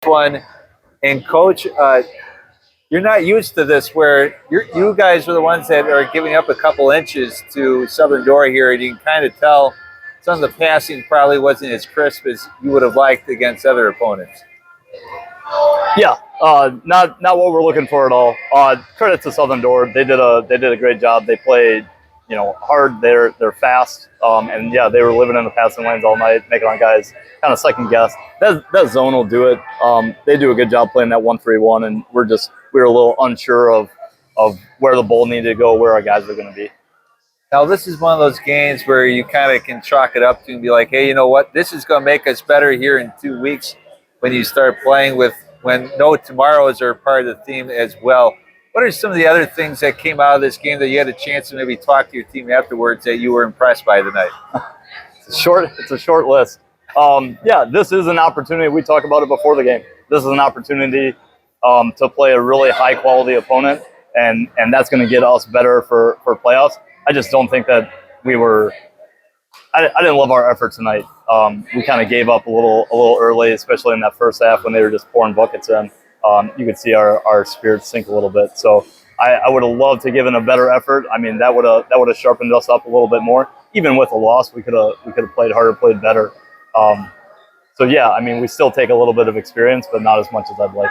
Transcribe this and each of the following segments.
one. And Coach, you're not used to this where you guys are the ones that are giving up a couple inches to Southern Door here, and you can kind of tell some of the passing probably wasn't as crisp as you would have liked against other opponents. Yeah, not what we're looking for at all. Credit to Southern Door; they did a great job. They played, hard. They're fast, and yeah, they were living in the passing lanes all night, making our guys kind of second guess. That zone will do it. They do a good job playing that 1-3-1, and we were a little unsure of where the ball needed to go, where our guys were going to be. Now, this is one of those games where you kind of can chalk it up to and be like, hey, you know what? This is going to make us better here in 2 weeks when you start playing when no tomorrows are part of the team as well. What are some of the other things that came out of this game that you had a chance to maybe talk to your team afterwards that you were impressed by tonight? It's a short list. Yeah, this is an opportunity. We talked about it before the game. This is an opportunity to play a really high-quality opponent, and that's going to get us better for playoffs. I just don't think that we were – I didn't love our effort tonight. We kind of gave up a little early, especially in that first half when they were just pouring buckets in. You could see our spirits sink a little bit. So I would have loved to give in a better effort. I mean, that would have sharpened us up a little bit more. Even with a loss, we could have played harder, played better. So yeah, I mean, we still take a little bit of experience, but not as much as I'd like.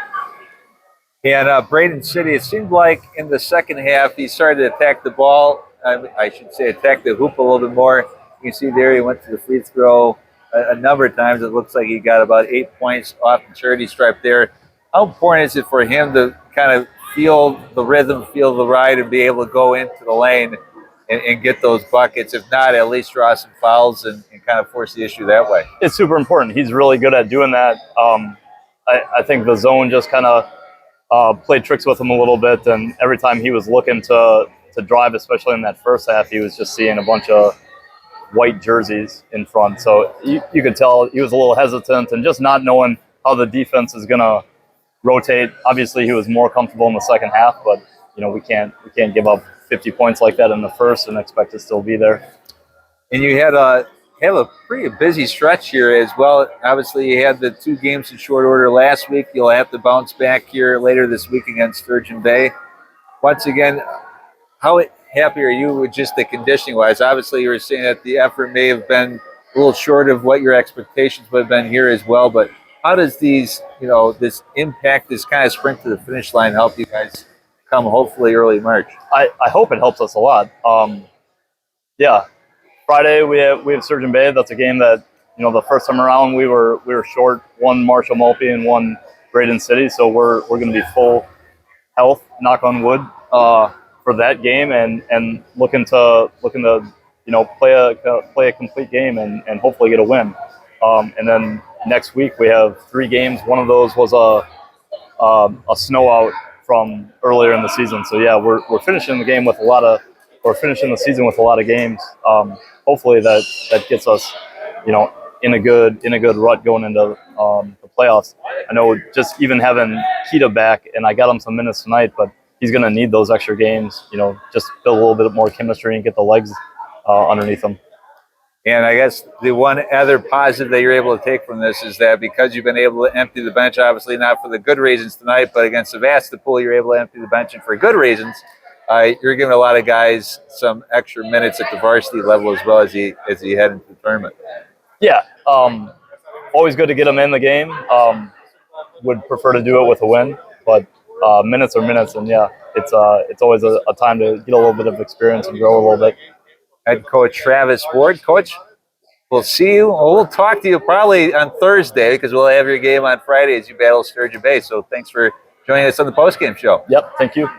And Braden City, it seemed like in the second half he started to attack the ball. I should say attack the hoop a little bit more. You can see there he went to the free throw a number of times. It looks like he got about 8 points off the charity stripe there. How important is it for him to kind of feel the rhythm, feel the ride, and be able to go into the lane and get those buckets? If not, at least draw some fouls and kind of force the issue that way. It's super important. He's really good at doing that. I think the zone just kind of played tricks with him a little bit, and every time he was looking to drive, especially in that first half, he was just seeing a bunch of white jerseys in front. So you could tell he was a little hesitant and just not knowing how the defense is going to rotate. Obviously, he was more comfortable in the second half, but we can't give up 50 points like that in the first and expect to still be there. And you have a pretty busy stretch here as well. Obviously, you had the 2 games in short order last week. You'll have to bounce back here later this week against Sturgeon Bay. Once again, how happy are you with just the conditioning-wise? Obviously, you were saying that the effort may have been a little short of what your expectations would have been here as well, but how does this impact, this kind of sprint to the finish line help you guys come hopefully early March? I hope it helps us a lot. Yeah, Friday we have Sturgeon Bay. That's a game that the first time around we were short one Marshall Mulpey and one Braden City, so we're going to be full health, knock on wood, for that game, and looking to play a complete game and hopefully get a win. And then next week we have 3 games. One of those was a snow out from earlier in the season. So yeah, we're finishing the season with a lot of games. Hopefully that gets us, in a good rut going into the playoffs. I know just even having Keita back, and I got him some minutes tonight, but he's going to need those extra games. Just build a little bit more chemistry and get the legs underneath him. And I guess the one other positive that you're able to take from this is that because you've been able to empty the bench, obviously not for the good reasons tonight, but against Sevastopol, you're able to empty the bench, and for good reasons, you're giving a lot of guys some extra minutes at the varsity level as well as you head into the tournament. Yeah, always good to get them in the game. Would prefer to do it with a win, but minutes are minutes, and yeah, it's always a time to get a little bit of experience and grow a little bit. Head coach Travis Ward. Coach, we'll see you. We'll talk to you probably on Thursday because we'll have your game on Friday as you battle Sturgeon Bay. So thanks for joining us on the postgame show. Yep, thank you.